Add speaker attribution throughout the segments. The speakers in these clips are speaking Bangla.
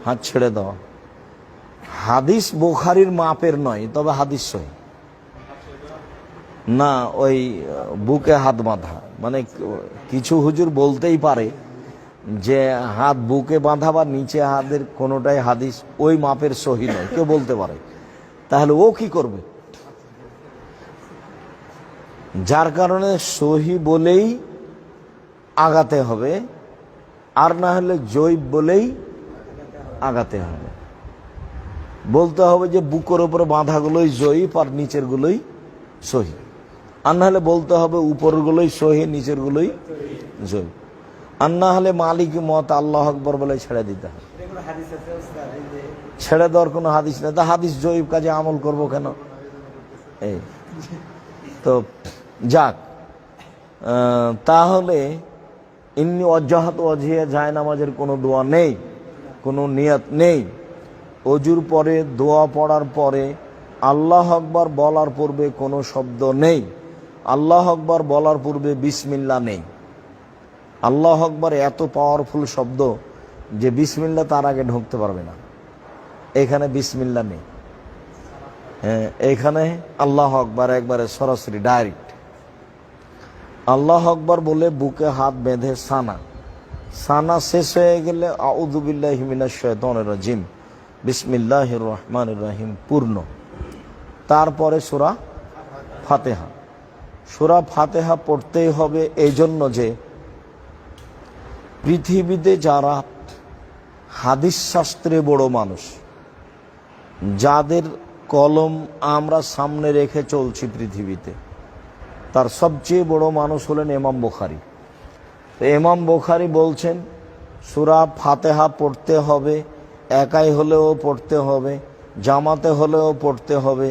Speaker 1: হাত ছেড়ে দেওয়া। হাদিস বুখারীর মাপের নয়, তবে হাদিস সহিহ না। ওই বুকে হাত বাঁধা মানে কিছু হুজুর বলতেই পারে যে হাত বুকে বাঁধা বা নিচে হাতের কোনোটাই হাদিস ওই মাপের সহিহ নয়, কেউ বলতে পারে। তাহলে ও কি করবে? যার কারণে সহিহ বলেই আগাতে হবে, আর না হলে জয়ীফ বলেই আগাতে হবে। বলতে হবে যে বুকের উপরে বাঁধাগুলোই জয়ীফ আর নিচের গুলোই সহিহ, আর না হলে বলতে হবে উপরের গুলোই সহিহ নিচের গুলোই জয়ীফ। আর না হলে মালিকি মত আল্লাহ আকবর বলে ছেড়ে দিতে হবে। ছেড়ে দেওয়ার কোনো হাদিস নেই। তা হাদিস জয়ীফ কাজে আমল করব কেন? এই তো যাক, তাহলে ইন্নি ওয়াজ্জাহাতু ওয়াজহিয়া যায় নামাজের কোনো দোয়া নেই, কোনো নিয়ত নেই। অজুর পরে দোয়া পড়ার পরে আল্লাহ আকবার বলার পূর্বে কোনো শব্দ নেই। আল্লাহ আকবার বলার পূর্বে বিসমিল্লাহ নেই। আল্লাহ আকবার এত পাওয়ারফুল শব্দ যে বিসমিল্লাহ তার আগে ঢুকতে পারবে না। এখানে বিসমিল্লাহ নেই। এখানে আল্লাহ আকবার একবারে সরাসরি ডাইরেক্ট। আল্লাহ আকবার বলে বুকে হাত বেঁধে সানা শেষ হয়ে গেলে আউযু বিল্লাহি মিনাশ শাইতানির রাজিম বিসমিল্লাহির রহমানির রহিম পূর্ণ। তারপরে সূরা ফাতিহা। সূরা ফাতিহা পড়তেই হবে এই জন্য যে পৃথিবীতে যারা হাদিস শাস্ত্রে বড় মানুষ, যাদের কলম আমরা সামনে রেখে চলছি পৃথিবীতে, তার সবচেয়ে বড় মানুষ হলেন ইমাম বুখারী। ইমাম বুখারী বলছেন সূরা ফাতিহা পড়তে হবে, একাই হলেও পড়তে হবে, জামাতে হলেও পড়তে হবে,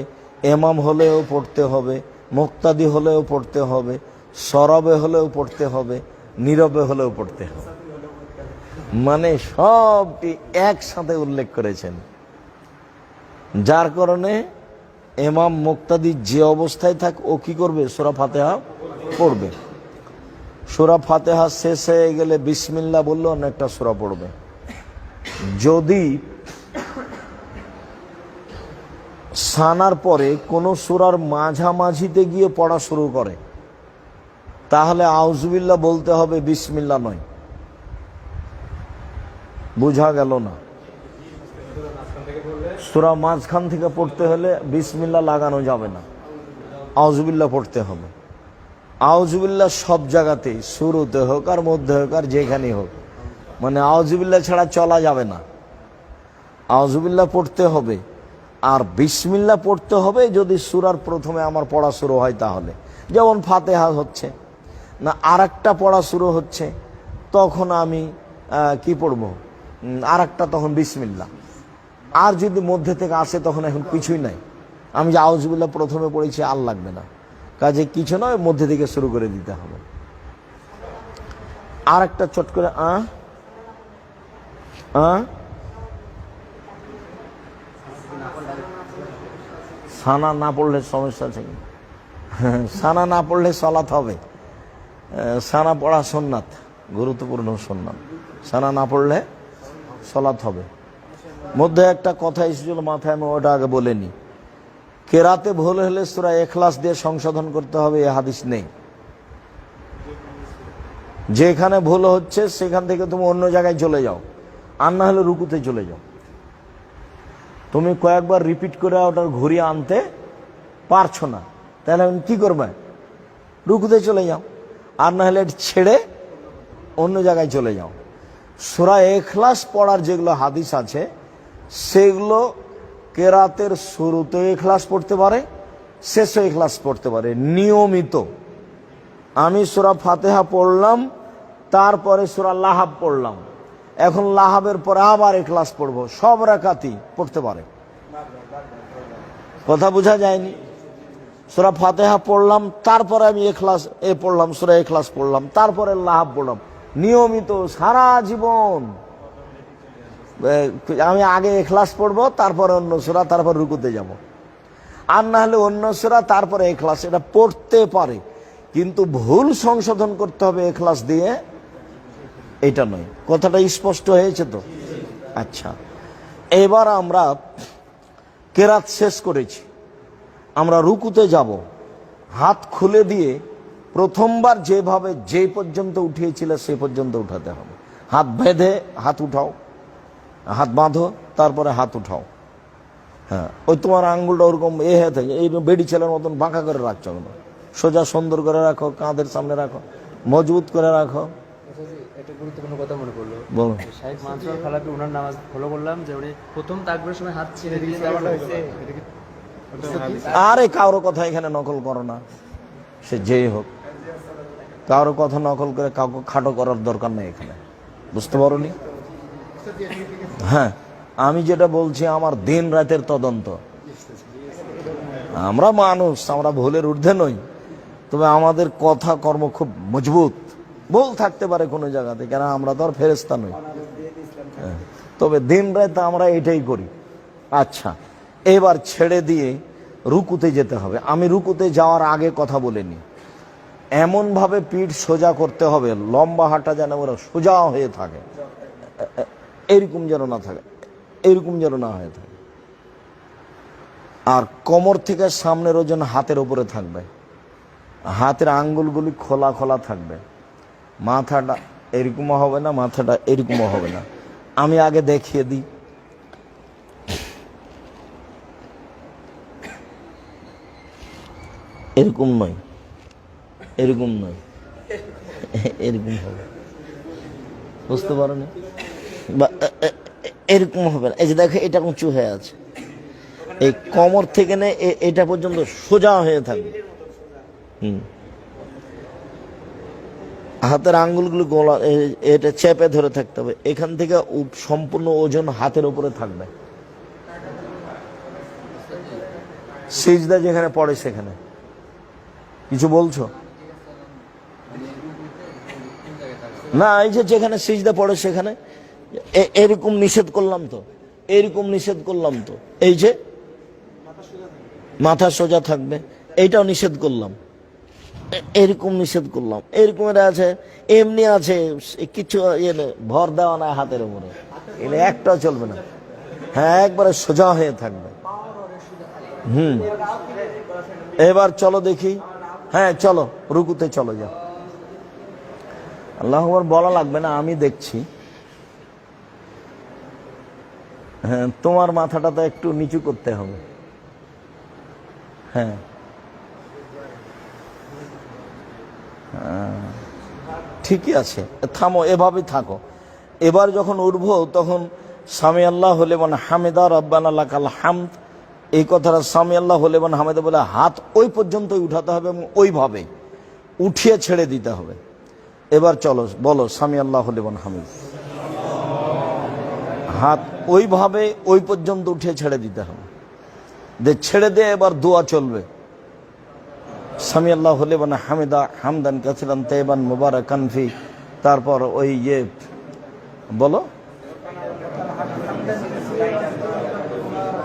Speaker 1: ইমাম হলেও পড়তে হবে, মুক্তাদি হলেও পড়তে হবে, সরবে হলেও পড়তে হবে, নীরবে হলেও পড়তে হবে। মানে সবটি একসাথে উল্লেখ করেছেন। যার কারণে ইমাম মুক্তাদি যে অবস্থায় থাক ও কি করবে? সূরা ফাতিহা পড়বে। সূরা ফাতিহা শেষ হয়ে গেলে বিসমিল্লাহ বললে অনেকটা সূরা পড়বে। যদি সানার পরে কোনো সূরার মাঝামাঝিতে গিয়ে পড়া শুরু করে, তাহলে আউযুবিল্লাহ বলতে হবে, বিসমিল্লাহ নয়। বোঝা গেল না? সূরা মাঝখান থেকে পড়তে হলে বিসমিল্লাহ লাগানো যাবে না, আউযুবিল্লাহ পড়তে হবে। আউযুবিল্লাহ সব জায়গাতেই, শুরুতে হোক আর মধ্যে হোক আর যেখানেই হোক, মানে আউযুবিল্লাহ ছাড়া চলা যাবে না। আউযুবিল্লাহ পড়তে হবে আর বিসমিল্লাহ পড়তে হবে যদি সূরার প্রথমে আমার পড়া শুরু হয় তাহলে। যেমন ফাতিহা হচ্ছে না, আর একটা পড়া শুরু হচ্ছে, তখন আমি কি পড়ব? আর একটা, তখন বিসমিল্লাহ। আর যদি মধ্যে থেকে আসে তখন এখন কিছুই নাই, আমি যে আউযুবিল্লাহ প্রথমে পড়েছি আর লাগবে না, কাজে কিছু নয়, মধ্যে থেকে শুরু করে দিতে হবে। আর একটা চট করে সানা না পড়লে সমস্যা আছে। সানা না পড়লে সালাত হবে। সানা পড়া সুন্নাত, গুরুত্বপূর্ণ সুন্নাত। সানা না পড়লে সালাত হবে। মধ্যে একটা কথা এসেছিল মাথায়, আমি ওটা আগে বলিনি। কেরাতে ভুল হলে সূরা ইখলাস দিয়ে সংশোধন করতে হবে, এ হাদিস নেই। যেখানে ভুল হচ্ছে সেখান থেকে তুমি অন্য জায়গায় চলে যাও, আর না হলে রুকুতে চলে যাও। তুমি কয়েকবার রিপিট করে ওটার ঘুরিয়ে আনতে পারছো না, তাহলে কি করবে? রুকুতে চলে যাও, আর না হলে ছেড়ে অন্য জায়গায় চলে যাও। সূরা ইখলাস পড়ার যেগুলো হাদিস আছে সেগুলো কেরাতের শুরুতে ইখলাস পড়তে পারে, শেষে ইখলাস পড়তে পারে নিয়মিত। আমি সূরা ফাতিহা পড়লাম, তারপরে সূরা লাহাব পড়লাম, এখন লাহাবের পরে আবার ইখলাস পড়বো, সব রাকাতই পড়তে পারে। কথা বোঝা যায়নি? সূরা ফাতিহা পড়লাম, তারপরে আমি ইখলাস পড়লাম, সূরা ইখলাস পড়লাম, তারপরে লাহাব পড়লাম, নিয়মিত সারা জীবন। আমি আগে ইখলাস পড়বো, তারপরে অন্য সূরা, তারপর রুকুতে যাব। আর না হলে অন্য সূরা তারপরে ইখলাস, এটা পড়তে পারে, কিন্তু ভুল সংশোধন করতে হবে ইখলাস দিয়ে, এটা নয়। কথাটা স্পষ্ট হয়েছে তো? আচ্ছা, এবার আমরা কেরাত শেষ করেছি, আমরা রুকুতে যাব। হাত খুলে দিয়ে প্রথমবার যেভাবে যে পর্যন্ত উঠিয়েছিল সে পর্যন্ত উঠাতে হবে। হাত বেঁধে হাত উঠাও, হাত বাঁধো, তারপরে হাত উঠাও। হ্যাঁ, ওই তোমার আঙ্গুলটা ওরকম হয়ে থাকে, এই বেডি ছেলের মতন বাঁকা করে রাখছো না, সোজা সুন্দর করে রাখো, কাঁধের সামনে রাখো, মজবুত করে রাখো।
Speaker 2: একটা গুরুত্বপূর্ণ কথা মনে পড়লো,
Speaker 1: বলো।
Speaker 2: শাইখ মানসুর খালাপি ওনার নামাজ ফলো করলাম যে উনি প্রথম তাকবীরের সময় হাত ছেড়ে দিয়ে
Speaker 1: আরে কারো কথা এখানে নকল করো না, সে যেই হোক, কারো কথা নকল করে কাউকে খাটো করার দরকার নেই এখানে, বুঝতে পারো নি? হ্যাঁ, আমি যেটা বলছি আমার দিন রাতের তদন্ত। আমরা মানুষ, আমরা ভুলের ঊর্ধ্বে নই, তবে আমাদের কথা কর্ম খুব মজবুত। ভুল থাকতে পারে কোনো জায়গাতে, কেন আমরা তো আর ফেরেশতা নই। তবে দিন রাত আমরা এটাই করি। আচ্ছা, এবার ছেড়ে দিয়ে রুকুতে যেতে হবে। আমি রুকুতে যাওয়ার আগে কথা বলিনি, এমন ভাবে পিঠ সোজা করতে হবে, লম্বা হাঁটা যেন ওরা সোজা হয়ে থাকে, এরকম যেন না থাকে, এরকম যেন না হয়ে থাকে। আর কোমর থেকে সামনের ওজন হাতের উপরে থাকবে, হাতের আঙ্গুলগুলি খোলা খোলা থাকবে, মাথাটা এরকমও হবে না, মাথাটা এরকমও হবে না। আমি আগে দেখিয়ে দিই। এরকম নয়, এরকম নয়, এরকম হবে, বুঝতে পারো না? বা এরকম হবে না। এই যে দেখো, এটা উঁচু হয়ে আছে, এই কোমর থেকে নে এটা পর্যন্ত সোজা হয়ে থাকবে। হাতের আঙ্গুলগুলো গোলা, এটা চেপে ধরে থাকতে হবে। এখান থেকে সম্পূর্ণ ওজন হাতের উপরে থাকবে। সিজদা যেখানে পড়ে সেখানে কিছু বলছো না? এই যে যেখানে সিজদা পড়ে সেখানে এরকম নিষেধ করলাম তো, এরকম নিষেধ করলাম তো। এই যে মাথা সোজা থাকবে, এইটাও নিষেধ করলাম, এরকম নিষেধ করলাম। এরকম আছে, এমনি আছে, কিছু ভর দেওয়া না হাতের উপরে, এটা একটাও চলবে না। হ্যাঁ, একবারে সোজা হয়ে থাকবে। এবার চলো দেখি। হ্যাঁ চলো, রুকুতে চলো, যাও। আল্লাহু আকবার বলা লাগবে না, আমি দেখছি। হ্যাঁ, তোমার মাথাটা তো একটু নিচু করতে হবে। হ্যাঁ, ঠিকই আছে, থামো, এভাবেই থাকো। এবার যখন উঠবো তখন সামি আল্লাহু লিমান হামিদা রব্বানা লাকাল হামদ, এই কথাটা সামি আল্লাহু লিমান হামিদা বলে হাত ওই পর্যন্তই উঠাতে হবে এবং ওইভাবে উঠিয়ে ছেড়ে দিতে হবে। এবার চলো, বলো সামি আল্লাহু লিমান হামিদ। হাত ওইভাবে ওই পর্যন্ত উঠিয়ে ছেড়ে দিতে হবে। ছেড়ে দিয়ে এবার দোয়া চলবে। সামি আল্লাহু লিমান হামিদা হামদান কাসিরান তাইয়িবান মুবারাকান ফি, তারপর ওই বলো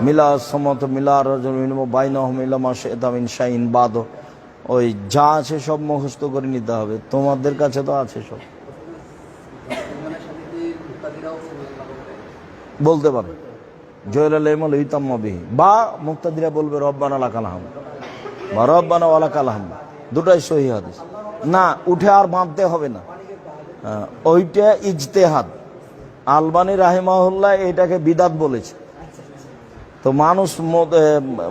Speaker 1: মিলা সমত মিলা রাজুল বাইনাহুম ইলা মা শাইতা মিন শাইইন বাদ, ওই যা আছে সব মুখস্থ করে নিতে হবে। তোমাদের কাছে তো আছে সব, বলতে পারো। জয়লাল ইমাল ইতাম্মাবি, বা মুক্তাদিরা বলবে রব্বানা লাকাল হামদ বা রব্বানা ওয়ালাকাল হামদ, দুটাই সহিহ হাদিস। না, উঠে আর বাঁধতে হবে না, ওইটা ইজতেহাদ। আলবানী রাহিমাহুল্লাহ এটাকে বিদাত বলেছে। তো মানুষ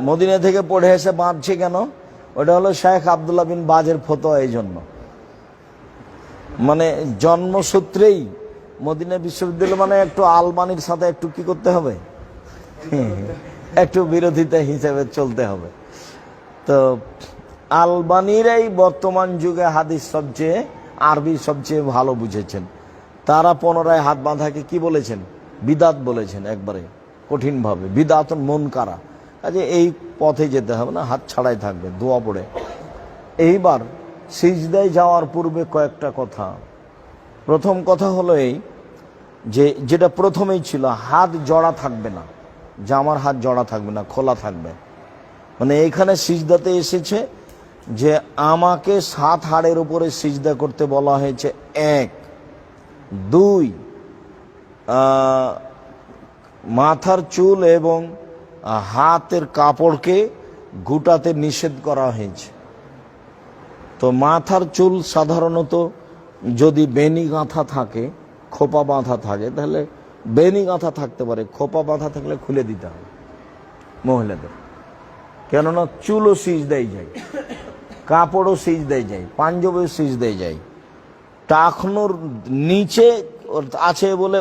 Speaker 1: মদিনা থেকে পড়ে এসে বাঁধছে কেন? ওটা হলো শেখ আব্দুল্লাহ বিন বাজের ফতোয়া। এই জন্য মানে জন্মসূত্রেই মদিনা বিশ্ববিদ্যালয় মানে একটু আলবানির সাথে একটু কি করতে হবে, একটু বিরোধিতা হিসেবে চলতে হবে। তো আলবানিরাই বর্তমান যুগে হাদিস সবচেয়ে, আরবি সবচেয়ে ভালো বুঝেছেন। তারা পুনরায় হাত বাঁধাকে কি বলেছেন? বিদাত বলেছেন, একবারে কঠিনভাবে, বিদাতুন মুনকারা। কাজে এই পথে যেতে হবে না, হাত ছাড়াই থাকবে, দোয়া পড়ে। এইবার সিজদায় যাওয়ার পূর্বে কয়েকটা কথা। প্রথম কথা হলো এই যে, যেটা প্রথমেই ছিল, হাত জড়া থাকবে না, জামার হাত জড়া থাকবে না, খোলা থাকবে। মানে এইখানে সিজদাতে এসেছে যে আমাকে 7 হাড়ের উপরে সিজদা করতে বলা হয়েছে। 1, 2, মাথার চুল এবং হাতের কাপড়কে গুটাতে নিষেধ করা হয়েছে। তো মাথার চুল সাধারণত যদি বেনি গাঁথা থাকে, খোপা বাঁধা থাকে, তাহলে বেনি গাঁথা থাকতে পারে, খোপা বাঁধা থাকলে খুলে দিতে হবে মহিলাদের। কেননা চুলও সিজদায় যায়, কাপড়ও সিজদায় যায়, পাঞ্জাবিও সিজদায় যায়। টাকনোর নিচে আছে বলে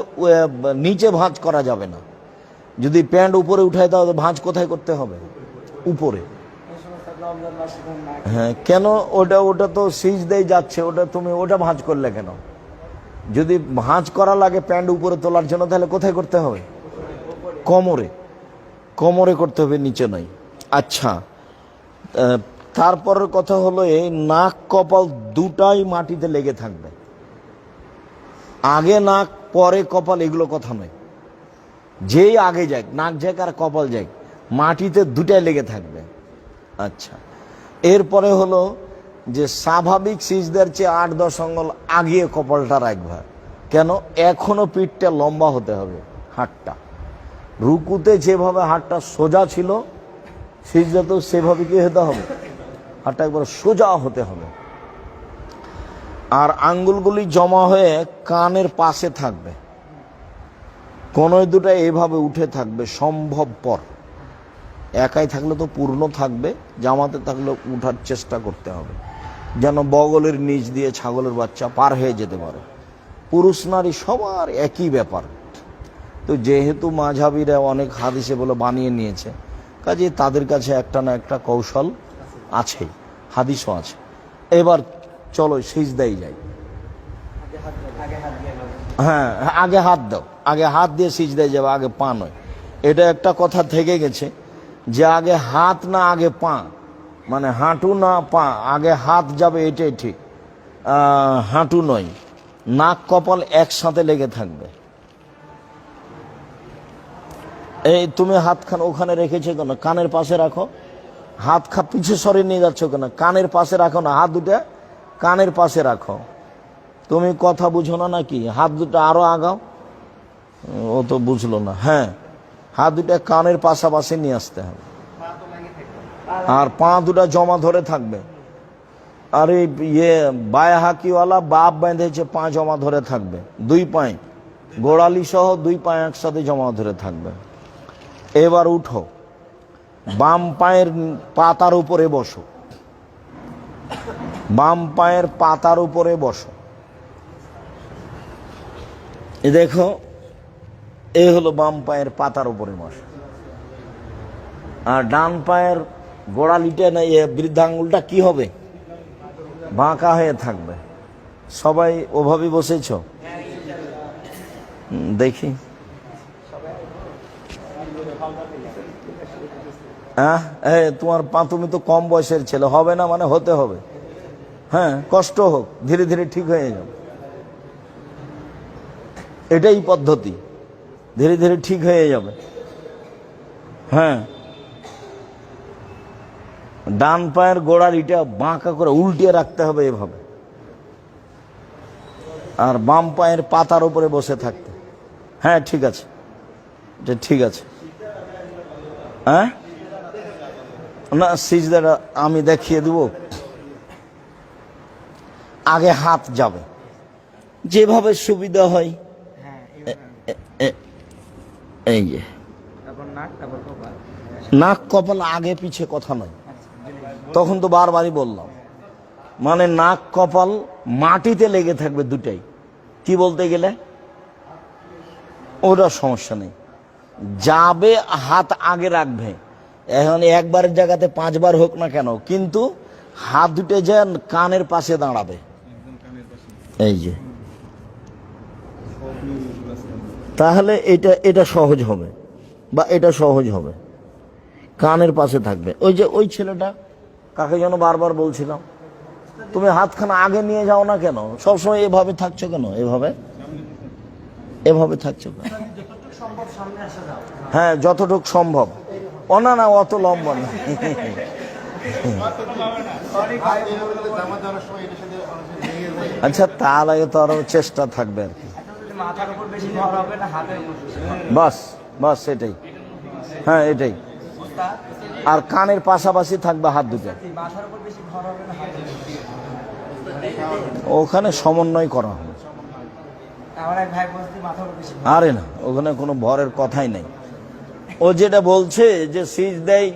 Speaker 1: নিচে ভাঁজ করা যাবে না। যদি প্যান্ট উপরে উঠায় তাহলে ভাঁজ কোথায় করতে হবে? উপরে। হ্যাঁ, কেন? ওটা তো সিজদায় যাচ্ছে, তুমি ওটা ভাঁজ করলে কেন? যদি ভাঁজ করা লাগে প্যান্ট উপরে তোলার জন্য, তাহলে কোথায় করতে হবে? কোমরে। কোমরে করতে হবে, নিচে নয়। আচ্ছা, তারপরের কথা হলো এই নাক কপাল দুটাই মাটিতে লেগে থাকবে। আগে নাক পরে কপাল এগুলো কথা নয়। যেই আগে যাক, নাক যাক আর কপাল যাক, মাটিতে দুটাই লেগে থাকবে। আচ্ছা, এরপরে হলো যে স্বাভাবিক সিজদার চেয়ে 8-10 আঙ্গুল আগিয়ে কপালটা রাখবে। কেন? এখনো পিঠটা লম্বা হতে হবে, হাতটা রুকুতে যেভাবে হাতটা সোজা ছিল, সিজদাতেও সেভাবে কি হতে হবে? হাতটা একবার সোজা হতে হবে। আর আঙ্গুলগুলি জমা হয়ে কানের পাশে থাকবে, কোনোই দুটা এভাবে উঠে থাকবে সম্ভবপর। একাই থাকলে তো পূর্ণ থাকবে, জামাতে থাকলে উঠার চেষ্টা করতে হবে, যেন বগলের নিচ দিয়ে ছাগলের বাচ্চা পার হয়ে যেতে পারে। পুরুষ নারী সবার একই ব্যাপার। তো যেহেতু মাঝহাবিরা অনেক হাদিসে বলে বানিয়ে নিয়েছে, কাজে তাদের কাছে একটা না একটা কৌশল আছে, হাদিসও আছে। এবার চলো সিজদায় যাই। হ্যাঁ, আগে হাত দাও, আগে হাত দিয়ে সিজদায় যাবে, আগে পা নয়। এটা একটা কথা থেকে গেছে যে আগে হাত না আগে পা, মানে হাঁটু না পা, আগে হাত যাবে, এটাই ঠিক। হাঁটু নয়। নাক কপাল একসাথে লেগে থাকবে। এই তুমি হাতখান ওখানে রেখেছো কেন? কানের পাশে রাখো। হাত পিছু সরে নিয়ে যাচ্ছ কেন? কানের পাশে রাখো না, হাত দুটা কানের পাশে রাখো। তুমি কথা বুঝো না নাকি? হাত দুটো আরো আগাও। ও তো বুঝলো না। হ্যাঁ, হাত দুটা কানের পাশাপাশি নিয়ে আসতে হবে, আর পা দুটা জমা ধরে থাকবে। আর বায়া হাকিওয়ালা বাপ বেঁধেছে, পা জমা ধরে থাকবে, দুই পায়ে গোড়ালি সহ দুই পায়ে একসাথে জমা ধরে থাকবে। এবার উঠো, বাম পায়ের পাতার উপরে বসো, বাম পায়ের পাতার উপরে বসো। দেখো, এ হলো বাম পায়ের পাতার উপরে বসো। আর ডান পায়ের গোড়ালিটা না, বৃদ্ধাঙ্গুলটা কি হবে? বাঁকা হয়ে থাকবে। সবাই ওভাবে বসেছ? দেখি। তোমার পা, তুমি তো কম বয়সের ছেলে, হবে না মানে হতে হবে। হ্যাঁ, কষ্ট হোক, ধীরে ধীরে ঠিক হয়ে যাবে। এটাই পদ্ধতি, ধীরে ধীরে ঠিক হয়ে যাবে। হ্যাঁ, ডান পায়ের গোড়ালিটা বাঁকা করে উল্টিয়ে রাখতে হবে এভাবে, আর বাম পায়ের পাতার উপরে বসে থাকতে। হ্যাঁ, ঠিক আছে, এটা ঠিক আছে। হ্যাঁ, না সিজদাটা আমি দেখিয়ে দেব। আগে হাত যাবে, যেভাবে সুবিধা হয়। এই যে নাক কপাল আগে পিছে কথা নয়, তখন তো বারবারই বললাম। মানে নাক কপাল মাটিতে লেগে থাকবে দুটাই। কি বলতে গেলে ওটা সমস্যা নেই, যাবে হাত আগে রাখবে। এখন একবারের জায়গাতে 5 বার হোক না কেন, কিন্তু হাত দুটো যে কানের পাশে দাঁড়াবে। এই যে, তাহলে এটা সহজ হবে, বা এটা সহজ হবে। কানের পাশে থাকবে। ওই যে ওই ছেলেটা, কাকে যেন বারবার বলছিলাম, তুমি হাতখানা আগে নিয়ে যাও না কেন? সবসময় এভাবে থাকছো কেন? এভাবে থাকছো কেন? হ্যাঁ, যতটুকু সম্ভব। না না, অত লম্বা না। আচ্ছা, তাহলে তো আরো চেষ্টা থাকবে আর কি। বাস, বাস সেটাই, হ্যাঁ এটাই। আর কানের পাশাপাশি থাকবে হাত দুটো,
Speaker 2: মাথার উপর বেশি ভর হবে না হাতের
Speaker 1: ওখানে সমন্বয় করা হবে।
Speaker 2: আমার এক ভাই বলছে মাথার উপর বেশি
Speaker 1: আরে না, ওখানে কোনো ভরের কথাই নেই। ও যেটা বলছে যে সিজদায়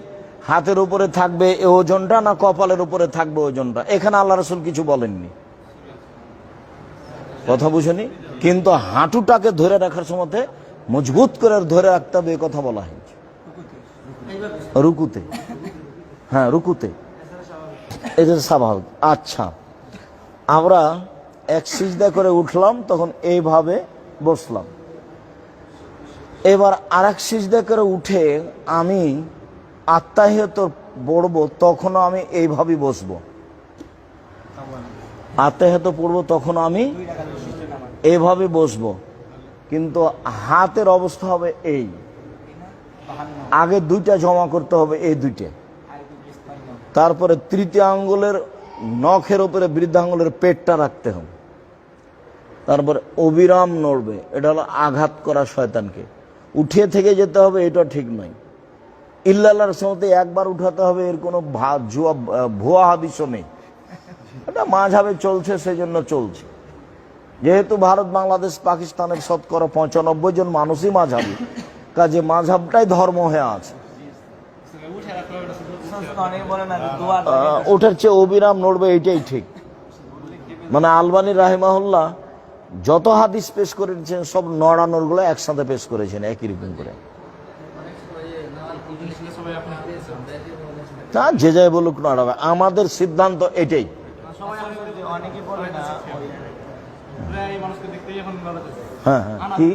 Speaker 1: হাতের উপরে থাকবে এ ওজনটা না কপালের উপরে থাকবে ওজনটা, এখানে আল্লাহ রাসূল কিছু বলেননি, কথা বুঝেনি। কিন্তু হাঁটুটাকে ধরে রাখার সময় মজবুত করে ধরে রাখতে হবে, এ কথা বলা হয়েছে রুকুতে। হ্যাঁ রুকুতে, এটা স্বাভাবিক। আচ্ছা, আমরা এক সিজদা করে উঠলাম, তখন এইভাবে বসলাম। এবার আর এক সিজদা করে উঠে আমি আত্তাহিয়াত পড়বো, তখনও আমি এইভাবেই বসবো। আত্তাহিয়াত পড়বো তখন আমি এইভাবে বসবো, কিন্তু হাতের অবস্থা হবে এই, আগে দুইটা জমা করতে হবে, এই দুইটা। তারপরে তৃতীয় আঙ্গুলের নখের উপরে বৃদ্ধাঙ্গুলের পেটটা রাখতে হবে। তারপরে অবিরাম নড়বে, এটা হলো আঘাত করা শয়তানকে। উঠিয়ে থেকে যেতে হবে, এটা ঠিক নয়। ইল্লাল্লাহর সমতে একবার উঠাতে হবে, এর কোনো ভুয়া হাদিসও নেই। এটা মাঝাবে চলছে, সেই জন্য চলছে। যেহেতু ভারত, বাংলাদেশ, পাকিস্তানের শতকরা 95 জন মানুষই মাঝাবি, কাজে মাঝাবটাই ধর্ম হয়ে আছে। ওটার চেয়ে অবিরাম নড়বে, এইটাই ঠিক। মানে আলবানী রাহিমাহুল্লাহ যত হাদিস পেশ করেছেন সব নড়ানোর গুলো একসাথে পেশ করেছেন একই রকম করে। তা যে যাই বলুক নড়াবে, আমাদের সিদ্ধান্ত এটাই। হ্যাঁ হ্যাঁ, কি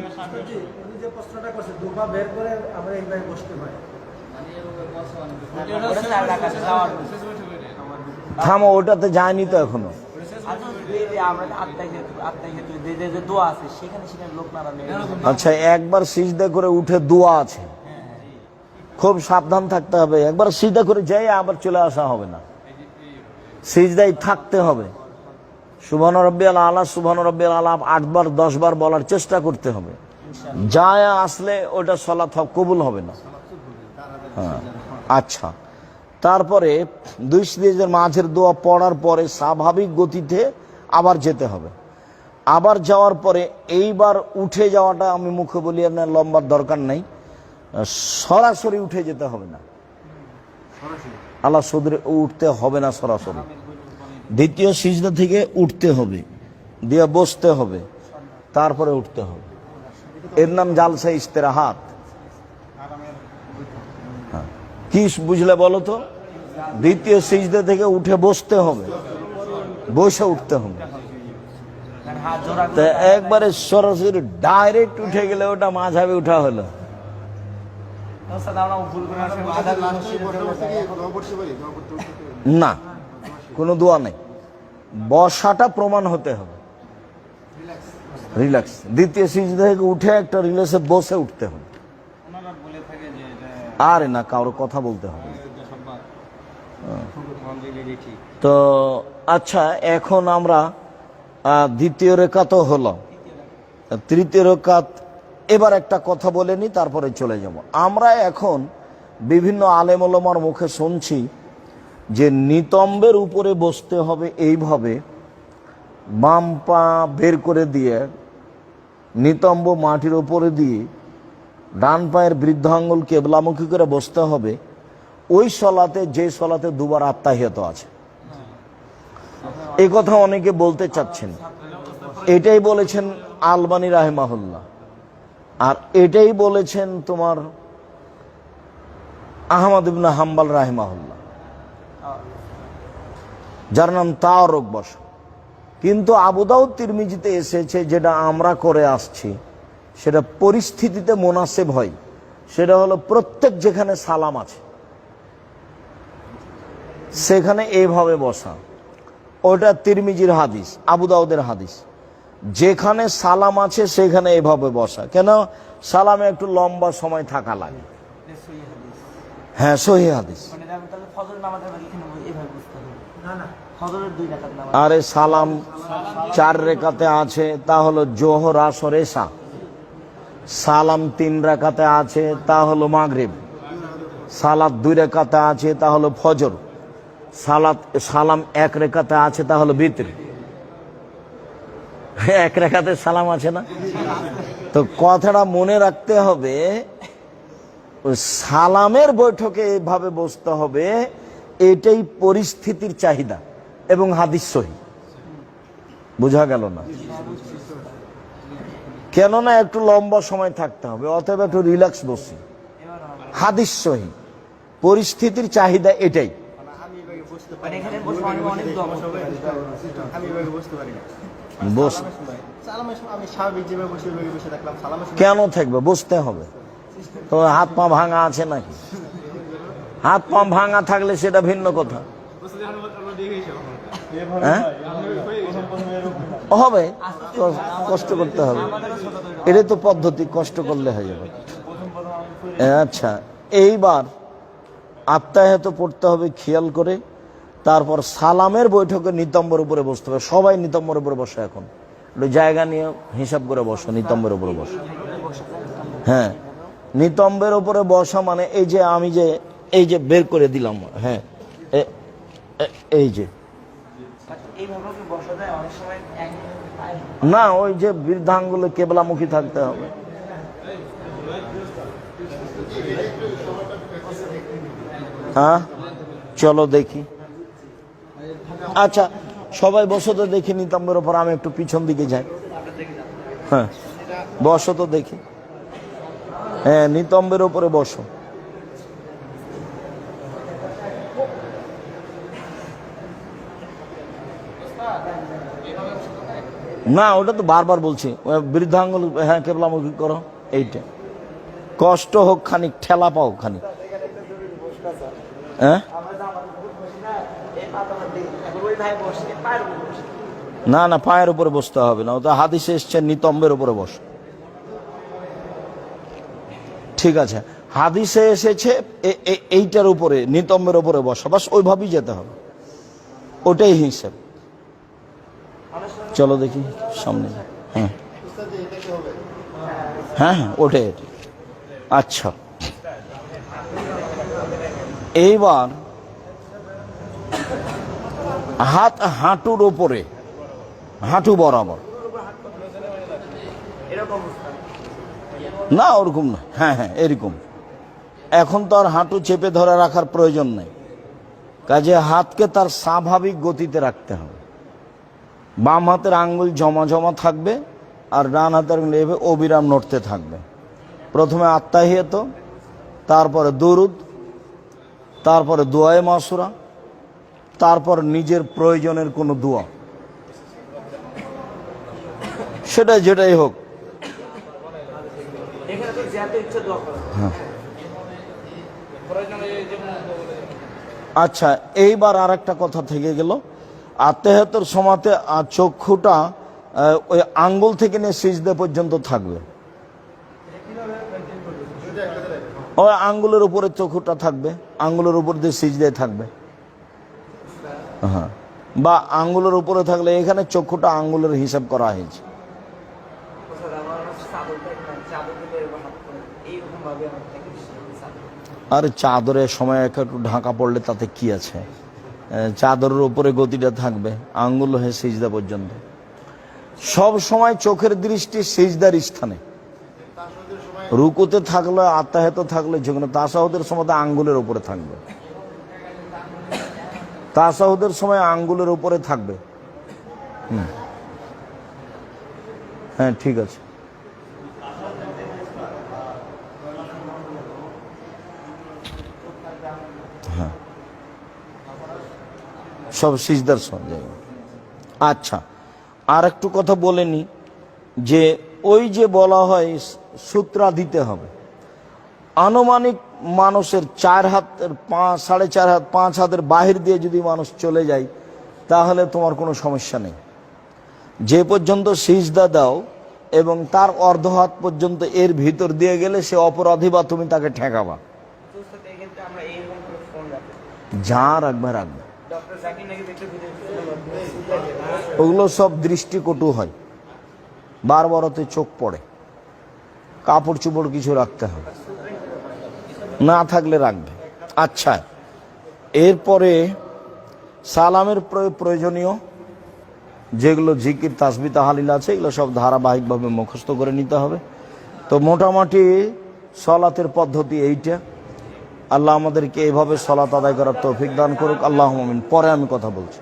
Speaker 1: থামো, ওটাতে যায়নি তো এখনো। আচ্ছা, একবার সিজদা করে উঠে দোয়া আছে, খুব সাবধান থাকতে হবে। একবার সিজদা করে যাই আবার চলে আসা হবে না, সিজদায় থাকতে হবে। সুবহান রাব্বিয়াল আলা, সুবহান রাব্বিয়াল আলা 8 বার 10 বার বলার চেষ্টা করতে হবে। যায় আসলে ওটা সালাত কবুল হবে না। হ্যাঁ, আচ্ছা। তারপরে দুই সিজদার মাঝের দোয়া পড়ার পরে স্বাভাবিক গতিতে আবার যেতে হবে। আবার যাওয়ার পরে এইবার উঠে যাওয়াটা আমি মুখে বলি না, লম্বার দরকার নাই, সরাসরি উঠে যেতে হবে না। আল্লাহ সদরে উঠতে হবে না সরাসরি, দ্বিতীয় সিজদা থেকে উঠতে হবে, দিয়ে বসতে হবে, তারপরে উঠতে হবে। এর নাম জালসা ইস্তেরাহাত। কি বুঝলে বলো তো? দ্বিতীয় সিজদা থেকে উঠে বসতে হবে, বসে উঠতে হবে। একবারে সরাসরি ডাইরেক্ট উঠে গেলে ওটা মাঝাবে উঠা হলো। না, কোনো দোয়া নেই, বসাটা প্রমাণ হতে হবে, রিল্যাক্স। দ্বিতীয় সিজদা থেকে উঠে একটা রিল্যাক্সে বসে উঠতে হবে। আরে না, কারো কথা বলতে হবে। তো আচ্ছা, এখন আমরা দ্বিতীয় রেখাত হলো, তৃতীয় রেখাত এবার একটা কথা বলে নি, তারপরে চলে যাব। আমরা এখন বিভিন্ন আলেম ওলামার মুখে শুনছি যে নিতম্বের উপরে বসতে হবে এইভাবে, বাম পা বের করে দিয়ে নিতম্ব মাটির উপরে দিয়ে ডান পায়ের বৃদ্ধাঙ্গুল কেবলামুখী করে বসতে হবে। ওই সলাতে, যে সলাতে দুবার আত্তাহিয়াত আছে, এই কথা অনেকে বলতে চাচ্ছেন। এটাই বলেছেন আলবানী রাহিমাহুল্লাহ, আর এটাই বলেছেন তোমার আহমদ ইবনে হাম্বল রাহিমাহুল্লাহ, যার নাম তাওয়ারুক বস। কিন্তু আবু দাউদ তিরমিজিতে এসেছে, যেটা আমরা করে আসছি, সেটা পরিস্থিতিতে মুনাসিব হয়। সেটা হলো প্রত্যেক যেখানে সালাম আছে সেখানে এইভাবে বসা। ওটা তিরমিজির হাদিস, আবু দাউদের হাদিস। যেখানে সালাম আছে সেখানে এইভাবে বসা। কেন? সালামে একটু লম্বা সময় থাকা লাগে। হ্যাঁ, সহিহ হাদিস। আরে সালাম 4 রেখাতে আছে, তা হলো জোহর, আসর, এশা। সালাম 3 রাকাতে আছে তা হলো মাগরিব, সালাত 2 রাকাতে আছে তা হলো ফজর, সালাম 1 রাকাতে আছে তা হলো বিতর। 1 রাকাতে সালাম আছে না? তো কথাটা মনে রাখতে হবে, ওই সালামের বৈঠকে এইভাবে বসতে হবে, এটাই পরিস্থিতির চাহিদা এবং হাদিস সহি। বোঝা গেল না? কেননা একটু লম্বা সময় থাকতে হবে, অথবা একটু রিল্যাক্স বসি। হাদিস সহি, পরিস্থিতির চাহিদা এটাই। কেন থাকবে? বসতে হবে তো। হাত পা ভাঙা আছে নাকি? হাত পা ভাঙা থাকলে সেটা ভিন্ন কথা। হ্যাঁ, হবে, কষ্ট করতে হবে, এটাই তো পদ্ধতি, কষ্ট করলে হয়ে যাবে। আচ্ছা, এইবার আত্মায়াত পড়তে হবে খেয়াল করে, তারপর সালামের বৈঠকে নিতম্বের উপরে বসতে হবে। সবাই নিতম্বের উপরে বসে, এখন একটু জায়গা নিয়ে হিসাব করে বসো, নিতম্বের উপরে বসো। হ্যাঁ, নিতম্বের উপরে বসা মানে এই যে আমি যে এই যে বের করে দিলাম, হ্যাঁ এই যে না, ওই যে বৃদ্ধাঙ্গুলে কেবলামুখী থাকতে হবে। হ্যাঁ, চলো দেখি। আচ্ছা, সবাই বসো তো দেখি নিতম্বের ওপর, আমি একটু পিছন দিকে যাই। হ্যাঁ, বসো তো দেখি। হ্যাঁ, নিতম্বের ওপরে বসো। না, ওটা তো বারবার বলছি, বৃদ্ধাঙ্গুল, হ্যাঁ কেবলামুখী করো, এইটা। কষ্ট হোক খানিক, ঠেলা পাও খানিক। হ্যাঁ, না না, পায়ের উপরে বসতে হবে না, ওটা হাদিসে এসছে নিতম্বের উপরে বস। ঠিক আছে, হাদিসে এসেছে এইটার উপরে, নিতম্বের উপরে বসা, বাস ওইভাবেই যেতে হবে, ওটাই হিসেব। চলো দেখি সামনে। হ্যাঁ হ্যাঁ হ্যাঁ, ওটাই। আচ্ছা, এইবার হাত হাঁটুর ওপরে, হাঁটু বরাবর না, ওরকম না। হ্যাঁ হ্যাঁ, এরকম। এখন তো আর হাঁটু চেপে ধরে রাখার প্রয়োজন নেই, কাজে হাতকে তার স্বাভাবিক গতিতে রাখতে হবে। বাম হাতের আঙ্গুল জমা জমা থাকবে, আর ডান হাতের আঙ্গুল এভাবে অবিরাম নড়তে থাকবে। প্রথমে আত্তাহিয়াত, তারপরে দুরুদ, তারপরে দোয়ায়ে মাসুরা, তারপর নিজের প্রয়োজনের কোনো দোয়া, সেটা যেটাই হোক। আচ্ছা, এইবার আর একটা কথা থেকে গেল, আত্তাহিয়াতের সময়তে চক্ষুটা ওই আঙ্গুল থেকে নিয়ে সিজদা পর্যন্ত থাকবে। ওই আঙ্গুলের উপরে চক্ষুটা থাকবে, আঙ্গুলের উপর দিয়ে সিজদায় থাকবে। হ্যাঁ, বা আঙ্গুলের উপরে থাকলে এখানে চক্ষুটা আঙ্গুলের হিসাব করা হয়েছে। আর চাদরের সময় একটু ঢাকা পড়লে তাতে কি আছে, চাদরের উপরে গতিটা থাকবে, আঙ্গুল হয়ে সিজদা পর্যন্ত। সব সময় চোখের দৃষ্টি সিজদার স্থানে, রুকুতে থাকলে, আত্তাহিয়াতে থাকলে, যেখানে তাশাহুদের সময় আঙ্গুলের উপরে থাকবে, তাশাহুদের সময় আঙ্গুলের উপরে থাকবে। হ্যাঁ, ঠিক আছে। হ্যাঁ, সব সিজদার সময়। আচ্ছা, আর একটু কথা বলে নি, যে ওই যে বলা হয় সূত্রা দিতে হবে, আনুমানিক মানুষের 4 হাতের 4.5 হাত 5 হাতের বাহির দিয়ে যদি মানুষ চলে যায়, তাহলে তোমার কোনো সমস্যা নেই। যে পর্যন্ত সিজদা দাও এবং তার অর্ধ হাত পর্যন্ত এর ভিতর দিয়ে গেলে সে অপরাধী, বা তুমি তাকে ঠেকাবা। যা রাখবে রাখবে, ওগুলো সব দৃষ্টিকটু হয়, বারবারতে চোখ পড়ে। কাপড় চোপড় কিছু রাখতে হবে, না থাকলে রাখবে। আচ্ছা, এরপরে সালামের প্রয়োজনীয় যেগুলো জিকির তাসবিহ তাহলিল আছে এগুলো সব ধারাবাহিকভাবে মুখস্থ করে নিতে হবে। তো মোটামুটি সলাতের পদ্ধতি এইটা। আল্লাহ আমাদেরকে এইভাবে সলাত আদায় করার তৌফিক দান করুক, আল্লাহুম্মা আমিন। পরে আমি কথা বলছি।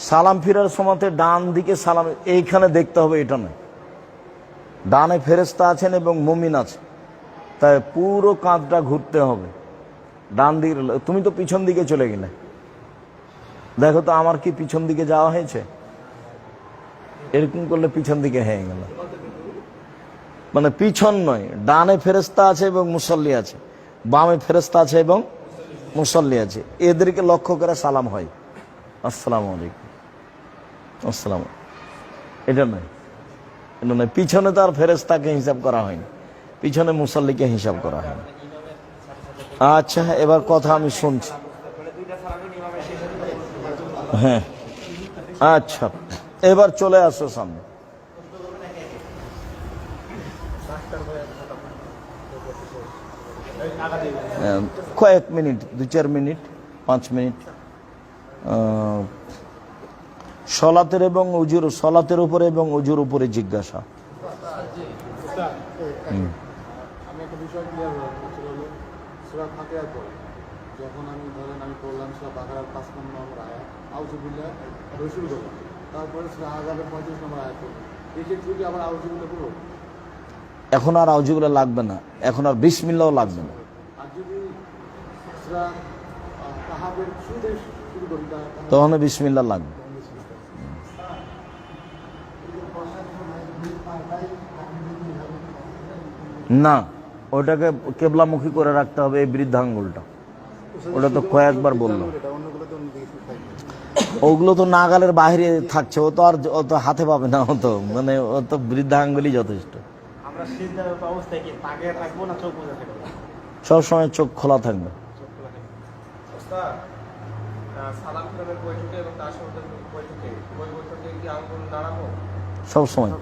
Speaker 1: সালাম ফিরার সময়তে ডান দিকে সালাম এইখানে দেখতে হবে, এটা নয়। ডানে ফেরেশতা আছেন এবং মুমিন আছে, তাই পুরো কাঁধটা ঘুরতে হবে ডান দিকে। তুমি তো পিছন দিকে চলে গেলে, দেখো তো আমার কি পিছন দিকে যাওয়া হয়েছে? এরকম করলে পিছন দিকে হয়ে গেল, মানে পিছন নয়, ডানে ফেরেশতা আছে এবং মুসল্লি আছে, বামে ফেরেশতা আছে এবং মুসল্লি আছে, এদেরকে লক্ষ্য করে সালাম হয়, আসসালামু আলাইকুম, আসসালাম। এটা নয়, এটা নয়। পিছনে তো আর ফেরেশতাকে হিসাব করা হয়নি, পিছনে মুসল্লিকে হিসাব করা হয়নি। আচ্ছা, এবার কথা আমি শুনছি। হ্যাঁ, আচ্ছা, এবার চলে আসো সামনে। কয়েক মিনিট, 2-4 মিনিট, 5 মিনিট। সলাতের এবং উজুর, সলাতের উপরে এবং উজুর উপরে জিজ্ঞাসা।
Speaker 3: আমি একটা বিষয় ক্লিয়ার হলো, সূরা ফাতিহার পরে যখন আমি ধরেন আমি পড়লাম সূরা বাকারার 5 নম্বর আয়াত, আউযুবিল্লাহ পড়ে শুরু করলাম, তারপরে সূরা আযাবের 35 নম্বর আয়াত পড়লাম, এই ক্ষেত্রে কি আবার আউযুবিল্লাহ পড়ব?
Speaker 1: এখন আর আউযুবিল্লাহ লাগবে না, এখন আর বিসমিল্লাহও লাগবে না।
Speaker 3: আর যদি সূরা কাহাফের শুরুতে শুরু করি
Speaker 1: তখন বিসমিল্লাহ লাগবে না। ওটাকে কেবলামুখী করে রাখতে হবে, এই বৃদ্ধাঙ্গুলটা, ওটা তো কয়েকবার বললাম। ওগুলো তো নাগালের বাইরে থাকছে, ও তো আর ও তো হাতে পাবে না, ও তো মানে ও তো বৃদ্ধাঙ্গুলই যথেষ্ট।
Speaker 2: আমরা সিজদার অবস্থায় কি তাকে রাখবো না চোখ বুজে থাকবো?
Speaker 1: সবসময় চোখ খোলা থাকবে।
Speaker 3: সালাম ফিরানোর বৈঠকে এবং তাশাহুদের বৈঠকে ওই বৈঠকে কি আঙ্গুল নাড়াবো?
Speaker 1: সবসময়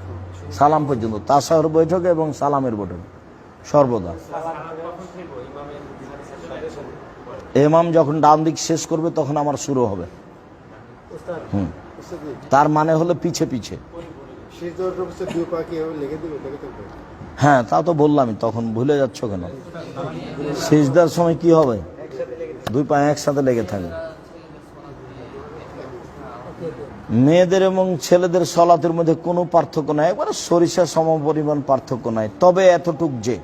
Speaker 1: সালাম পর্যন্ত, তাশাহুর বৈঠকে এবং সালামের বৈঠকে সর্বদা। ইমাম যখন ডান দিক শেষ করবে তখন আমার শুরু হবে। তার মানে হলো পিছে পিছে। হ্যাঁ, তা তো বললামই, তখন ভুলে যাচ্ছ কেন? সিজদার সময় কি হবে? 2 পা একসাথে লেগে থাকবে। মেয়েদের এবং ছেলেদের সলাতের মধ্যে কোনো পার্থক্য নাই, একবারে সরিষা সমপরিমাণ পার্থক্য নাই। তবে এতটুক যে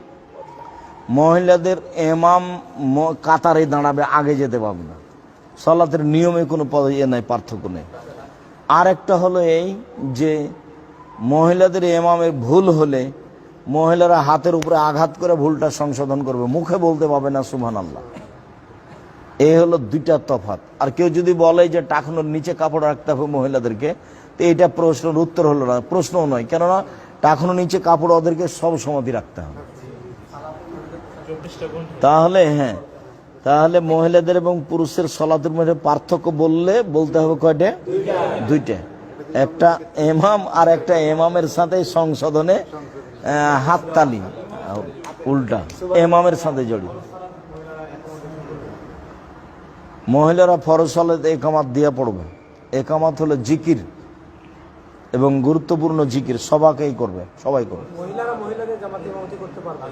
Speaker 1: মহিলাদের ইমাম কাতারে দাঁড়াবে, আগে যেতে পারবে না। সলাতের নিয়মে কোনো নাই, পার্থক্য নেই। আর একটা হলো এই যে মহিলাদের ইমামের ভুল হলে মহিলারা হাতের উপরে আঘাত করে ভুলটা সংশোধন করবে, মুখে বলতে পারবে না সুবহানাল্লাহ। এই হলো 2টা তফাৎ। আর কেউ যদি বলে যে টাকনোর নিচে কাপড় রাখতে হবে মহিলাদেরকে, তো এটা প্রশ্নের উত্তর হলো না, প্রশ্নও নয়, কেননা টাকনোর নিচে কাপড় ওদেরকে সব সময়ই রাখতে হবে। তাহলে হ্যাঁ, তাহলে মহিলাদের এবং পুরুষের সলাতের মধ্যে পার্থক্য বলতে হবে কয়টা? 2টা। একটা ইমাম আর একটা ইমামের সাথে সংশোধনে হাততালি, উল্টা ইমামের সাথে জড়িত। মহিলারা ফরজ সালাতে একামাত দিয়ে পড়বে। একামাত হলো জিকির এবং গুরুত্বপূর্ণ জিকির, সবাই করবে।
Speaker 3: মহিলারা মহিলাদের জামাতে ইমামতি করতে পারবে?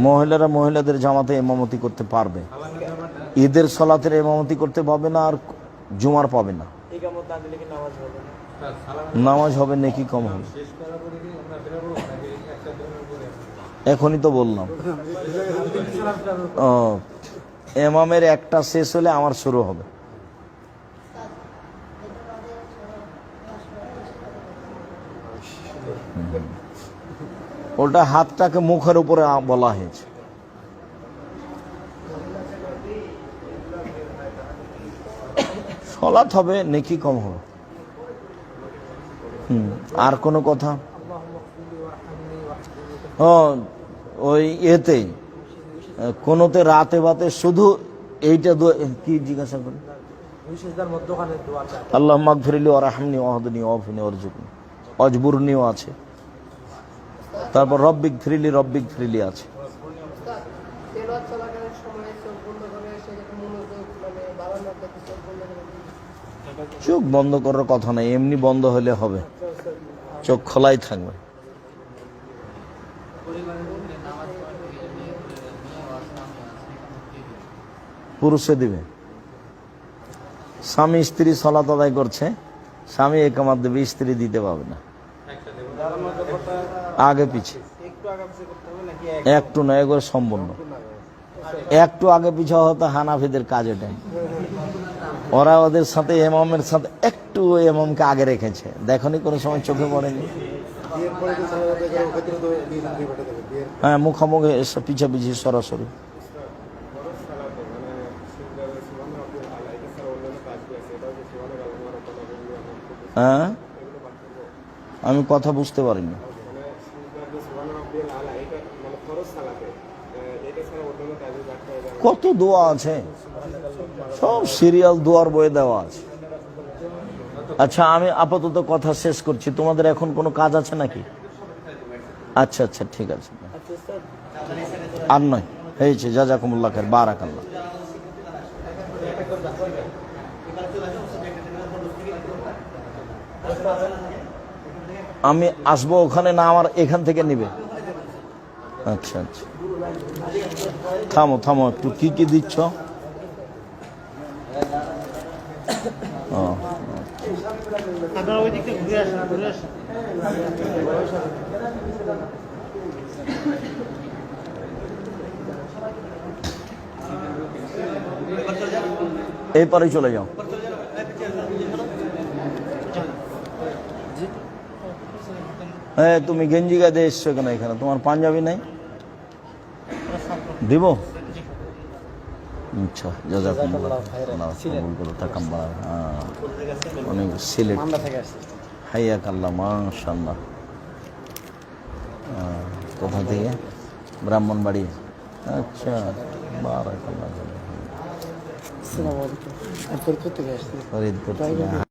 Speaker 1: মহিলারা মহিলাদের জামাতে ইমামতি করতে পারবে, ঈদের সলাতের ইমামতি করতে পারবে না, আর জুমার পাবে না। নামাজ হবে, নেকি কম হবে। এখনই তো বললাম, ইমামের একটা শেষ হলে আমার শুরু হবে। ওটা হাতটাকে মুখের উপরে বলা হয়েছে। সলাত হবে, নেকি কম হবে। আর কোনো কথা? ওই এতে কোনোতে রাতে বাতে শুধু এইটা কি জিজ্ঞাসা করি? আল্লাহ মাগফিরলি ওয়া রাহমনি ওয়া হদনি ওয়া আফিনি ওয়ারজুকনি, অজবুরনিও আছে। তারপর রব্বিক ফ্রিলি আছে।
Speaker 4: তেলাওয়াত চলাকালীন সময়ে চোখ বন্ধ করে সেক্ষেত্রে মনোযোগ মানে বাড়ানোর ক্ষেত্রে চোখ বন্ধ করে
Speaker 1: চোখ বন্ধ করার কথা নাই, এমনি বন্ধ হলে হবে, চোখ খোলাই থাকবে। পুরুষে দিবে, স্বামী স্ত্রী সালাত আদায় করছে, স্বামী একামাত দেবে, স্ত্রী দিতে পারবে না। আগে পিছে একটু না, এগুলো সম্পূর্ণ একটু আগে পিছে হতো হানাফিদের কাজ এটাই। ওরা ওদের সাথে ইমামের সাথে একটু ইমামকে আগে রেখেছে, দেখনি কোনো সময় চোখে পড়েনি।
Speaker 3: বিয়ের পরে কি সালাত আদায় করে ওক্ষেত্রে তো বিয়ে ঘুরিয়ে পাঠাতে হবে বিয়ের
Speaker 1: হ্যাঁ, মুখামুখি এসে পিছাপিছি সরাসরি। হ্যাঁ, আমি কথা বুঝতে পারিনি। কত দোয়া আছে, সব সিরিয়াল দোয়ার বইয়ে দেওয়া আছে। আচ্ছা, আমি আপাতত কথা শেষ করছি, তোমাদের এখন কোনো কাজ আছে নাকি? আচ্ছা আচ্ছা, ঠিক আছে, আর নয়, হয়েছে। জাজাকুমুল্লাহ খায়ের, বারাকাল্লাহ। আমি আসবো ওখানে না, আমার এখান থেকে নিবে? আচ্ছা আচ্ছা, থামো থামো একটু, কি কি দিচ্ছ? ও, এই পারে চলে যাও। হ্যাঁ, তুমি গেঞ্জি গায়ে দিয়ে এসছো কেন এখানে? তোমার পাঞ্জাবি নাই? দিব? আচ্ছা, জাযাকুমুল্লাহ তাকাব্বাল। অনেক সিলেট, হাইয়াকাল্লাহ, মাশাআল্লাহ। কোথা থেকে? ব্রাহ্মণবাড়ি। আচ্ছা, বারাকাল্লাহ।
Speaker 4: আসসালামু আলাইকুম। ফরিদপুর থেকে আসছি।
Speaker 1: ফরিদপুর থেকে।